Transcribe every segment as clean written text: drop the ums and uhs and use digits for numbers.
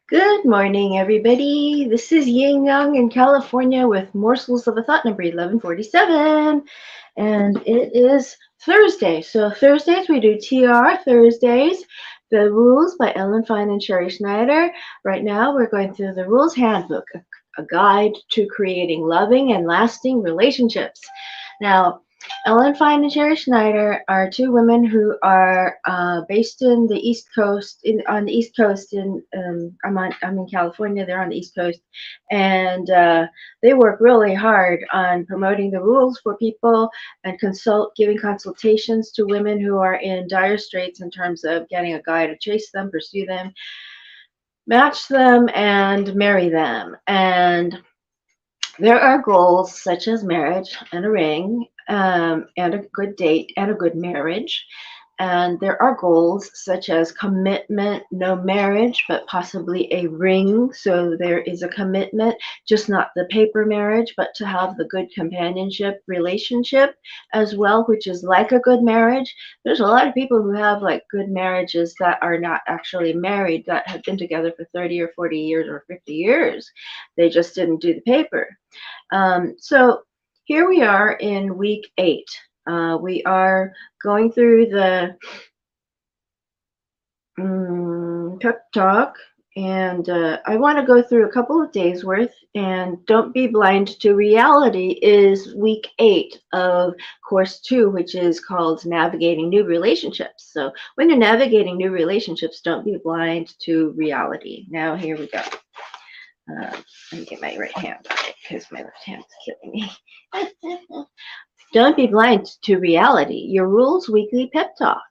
Good morning, everybody. This is Ying Yang in California with Morsels of a Thought number 1147. And it is Thursday. So, Thursdays we do TR Thursdays, the rules by Fein and Sherrie Schneider. Right now we're going through the Rules Handbook, a guide to creating loving and lasting relationships. Now, Fein and Sherrie Schneider are two women who are based in the East Coast, on the East Coast. I'm in California. They're on the East Coast, and they work really hard on promoting the rules for people and giving consultations to women who are in dire straits in terms of getting a guy to chase them, pursue them, match them, and marry them. And there are goals such as marriage and a ring, and a good date and a good marriage. And there are goals such as commitment, no marriage, but possibly a ring. So there is a commitment, just not the paper marriage, but to have the good companionship relationship as well, which is like a good marriage. There's a lot of people who have like good marriages that are not actually married, that have been together for 30 or 40 years or 50 years. They just didn't do the paper. So here we are in week 8. We are going through the pep talk, and I want to go through a couple of days worth. And Don't Be Blind to Reality is week 8 of course 2, which is called Navigating New Relationships. So when you're navigating new relationships, don't be blind to reality. Now here we go. Let me get my right hand on it because my left hand is killing me. Don't be blind to reality. Your Rules Weekly Pep Talk.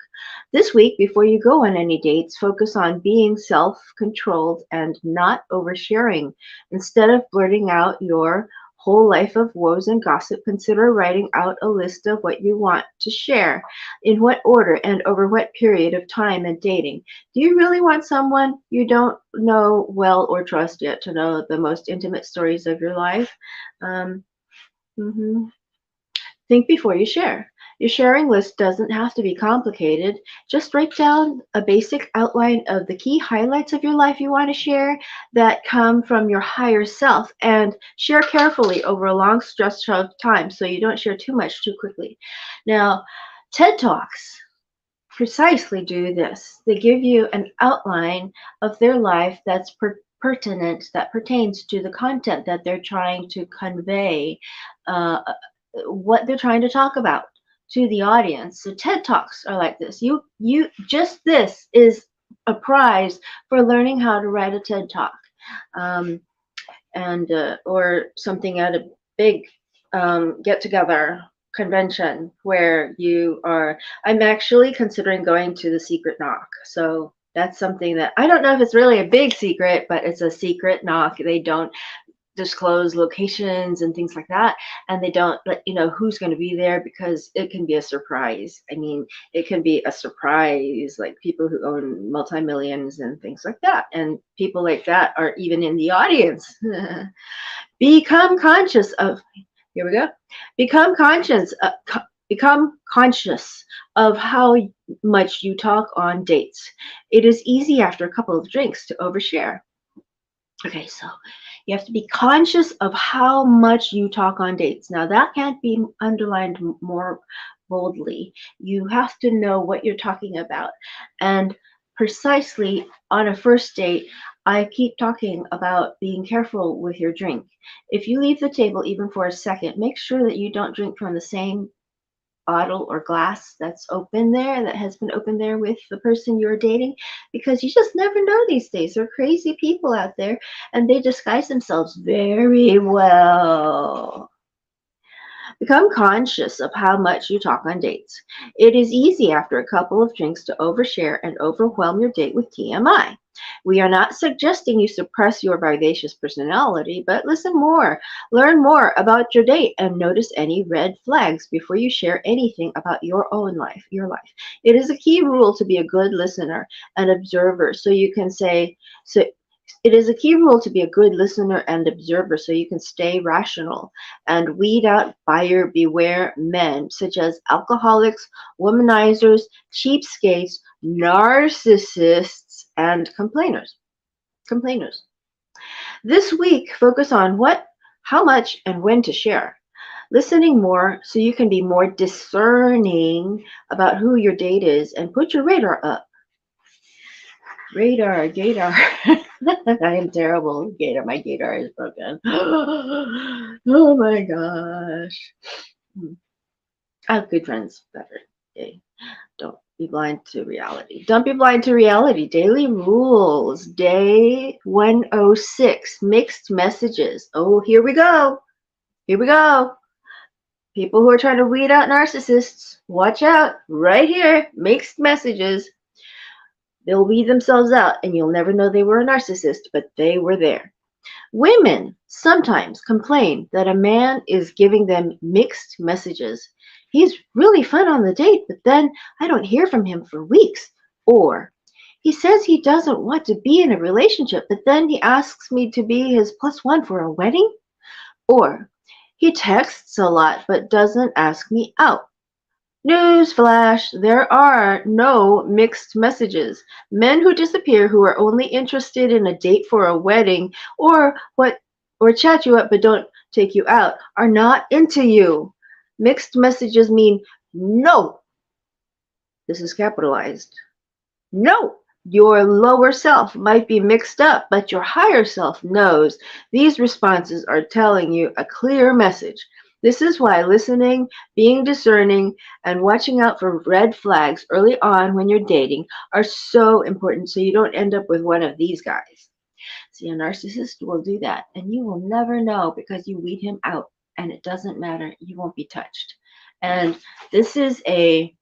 This week, before you go on any dates, focus on being self-controlled and not oversharing. Instead of blurting out your whole life of woes and gossip, consider writing out a list of what you want to share, in what order and over what period of time and dating. Do you really want someone you don't know well or trust yet to know the most intimate stories of your life? Um, mhm. Think before you share. Your sharing list doesn't have to be complicated. Just write down a basic outline of the key highlights of your life you want to share that come from your higher self, and share carefully over a long stretch of time so you don't share too much too quickly. Now, TED Talks precisely do this. They give you an outline of their life that's pertinent, that pertains to the content that they're trying to convey, uh, what they're trying to talk about to the audience. So TED Talks are like this. You just this is a prize for learning how to write a TED Talk, um, and or something at a big get together convention where you are. I'm actually considering going to the Secret Knock. So that's something that I don't know if it's really a big secret, but it's a secret knock. They don't disclose locations and things like that, and they don't let you know who's going to be there because it can be a surprise. I mean, it can be a surprise, like people who own multi-millions and things like that, and people like that are even in the audience. Become conscious of, here we go, become conscious become conscious of how much you talk on dates. It is easy after a couple of drinks to overshare. Okay, so you have to be conscious of how much you talk on dates. Now, that can't be underlined more boldly. You have to know what you're talking about. And precisely on a first date, I keep talking about being careful with your drink. If you leave the table even for a second, make sure that you don't drink from the same bottle or glass that's open there, that has been open there with the person you're dating, because you just never know these days. There are crazy people out there and they disguise themselves very well. Become conscious of how much you talk on dates. It is easy after a couple of drinks to overshare and overwhelm your date with TMI. We are not suggesting you suppress your vivacious personality, but listen more, learn more about your date, and notice any red flags before you share anything about your own life, your life. It is a key rule to be a good listener and observer, so you can say, so it is a key rule to be a good listener and observer so you can stay rational and weed out buyer beware men such as alcoholics, womanizers, cheapskates, narcissists, and complainers. Complainers. This week, focus on what, how much, and when to share. Listening more so you can be more discerning about who your date is and put your radar up. Radar, gator. I am terrible. Gator, my gator is broken. Oh my gosh. I have good friends. Better. Okay. Don't be blind to reality. Don't be blind to reality. Daily rules. Day 106. Mixed messages. Oh, here we go. Here we go. People who are trying to weed out narcissists, watch out. Right here. Mixed messages. They'll weed themselves out and you'll never know they were a narcissist, but they were there. Women sometimes complain that a man is giving them mixed messages. He's really fun on the date, but then I don't hear from him for weeks. Or he says he doesn't want to be in a relationship, but then he asks me to be his plus one for a wedding. Or he texts a lot, but doesn't ask me out. Newsflash, there are no mixed messages. Men who disappear who are only interested in a date for a wedding or chat you up but don't take you out are not into you. Mixed messages mean no. This is capitalized. No. Your lower self might be mixed up, but your higher self knows. These responses are telling you a clear message. This is why listening, being discerning, and watching out for red flags early on when you're dating are so important so you don't end up with one of these guys. See, a narcissist will do that, and you will never know because you weed him out, and it doesn't matter. You won't be touched. And this is a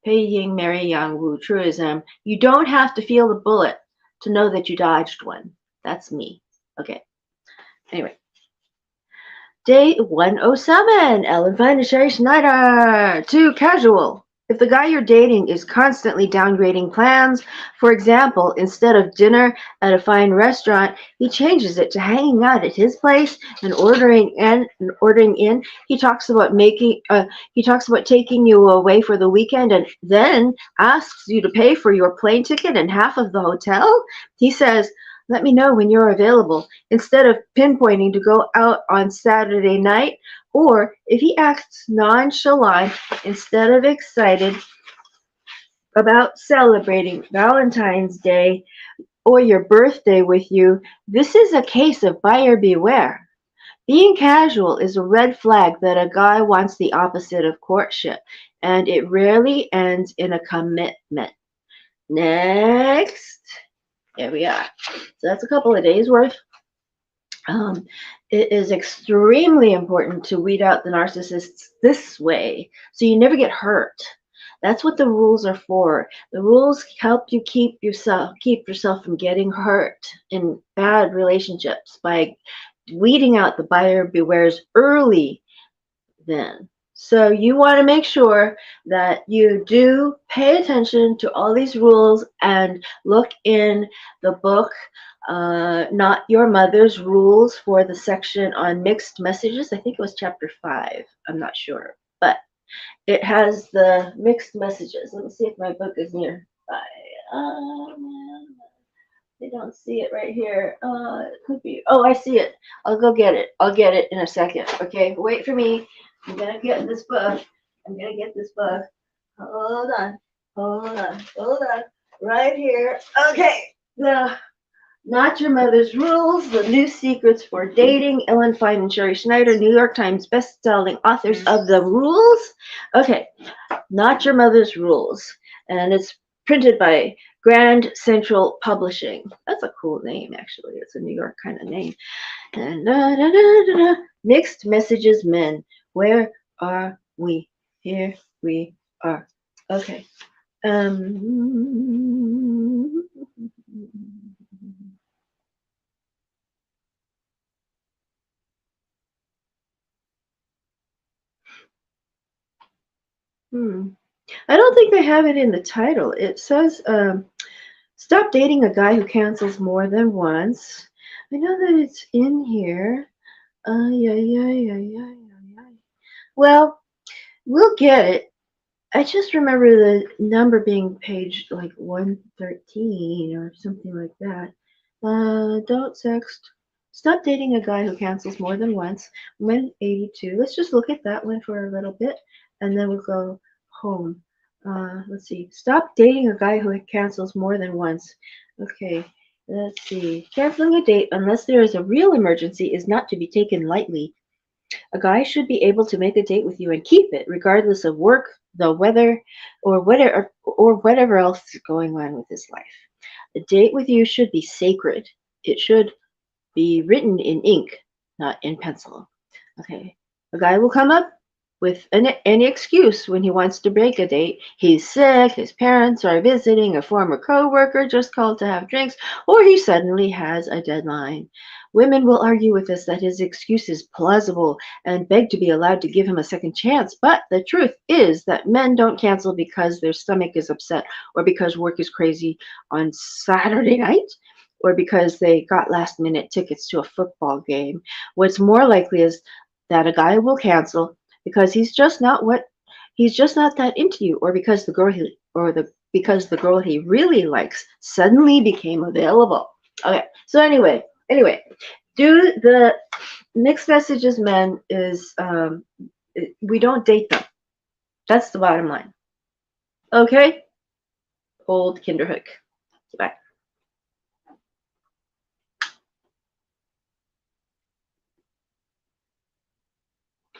Pei Ying Mary Yang Wu truism. You don't have to feel the bullet to know that you dodged one. That's me. Okay. Anyway. Day 107. Ellen Fein and Sherrie Schneider. Too casual. If the guy you're dating is constantly downgrading plans, for example, instead of dinner at a fine restaurant, he changes it to hanging out at his place and ordering in. He talks about taking you away for the weekend and then asks you to pay for your plane ticket and half of the hotel. He says, "Let me know when you're available," instead of pinpointing to go out on Saturday night. Or if he acts nonchalant instead of excited about celebrating Valentine's Day or your birthday with you, this is a case of buyer beware. Being casual is a red flag that a guy wants the opposite of courtship, and it rarely ends in a commitment. Next. Here we are. So that's a couple of days worth. It is extremely important to weed out the narcissists this way so you never get hurt. That's what the rules are for. The rules help you keep yourself from getting hurt in bad relationships by weeding out the buyer bewares early then. So you want to make sure that you do pay attention to all these rules and look in the book, Not Your Mother's Rules, for the section on mixed messages. I think it was chapter 5. I'm not sure. But it has the mixed messages. Let me see if my book is nearby. I don't see it right here. It could be. Oh, I see it. I'll go get it. I'll get it in a second. Okay, wait for me. I'm gonna get this book. I'm gonna get this book. Hold on. Hold on. Hold on. Right here. Okay. The Not Your Mother's Rules, The New Secrets for Dating, Ellen Fein and Sherrie Schneider, New York Times best-selling authors of the rules. Okay, Not Your Mother's Rules. And it's printed by Grand Central Publishing. That's a cool name, actually. It's a New York kind of name. And Mixed Messages Men. Where are we? Here we are. Okay. I don't think they have it in the title. It says, stop dating a guy who cancels more than once. I know that it's in here. Yeah. Well, we'll get it. I just remember the number being page like 113 or something like that. Don't sext. Stop dating a guy who cancels more than once. When 82. Let's just look at that one for a little bit, and then we'll go home. Let's see. Stop dating a guy who cancels more than once. Okay. Let's see. Canceling a date unless there is a real emergency is not to be taken lightly. A guy should be able to make a date with you and keep it, regardless of work, the weather, or whatever else is going on with his life. A date with you should be sacred. It should be written in ink, not in pencil. Okay. A guy will come up with any excuse when he wants to break a date. He's sick, his parents are visiting, a former coworker just called to have drinks, or he suddenly has a deadline. Women will argue with us that his excuse is plausible and beg to be allowed to give him a second chance. But the truth is that men don't cancel because their stomach is upset or because work is crazy on Saturday night or because they got last minute tickets to a football game. What's more likely is that a guy will cancel because he's just not that into you, or because the girl he really likes suddenly became available. Okay, so anyway, do the mixed messages men is we don't date them. That's the bottom line. Okay, old Kinderhook. Bye.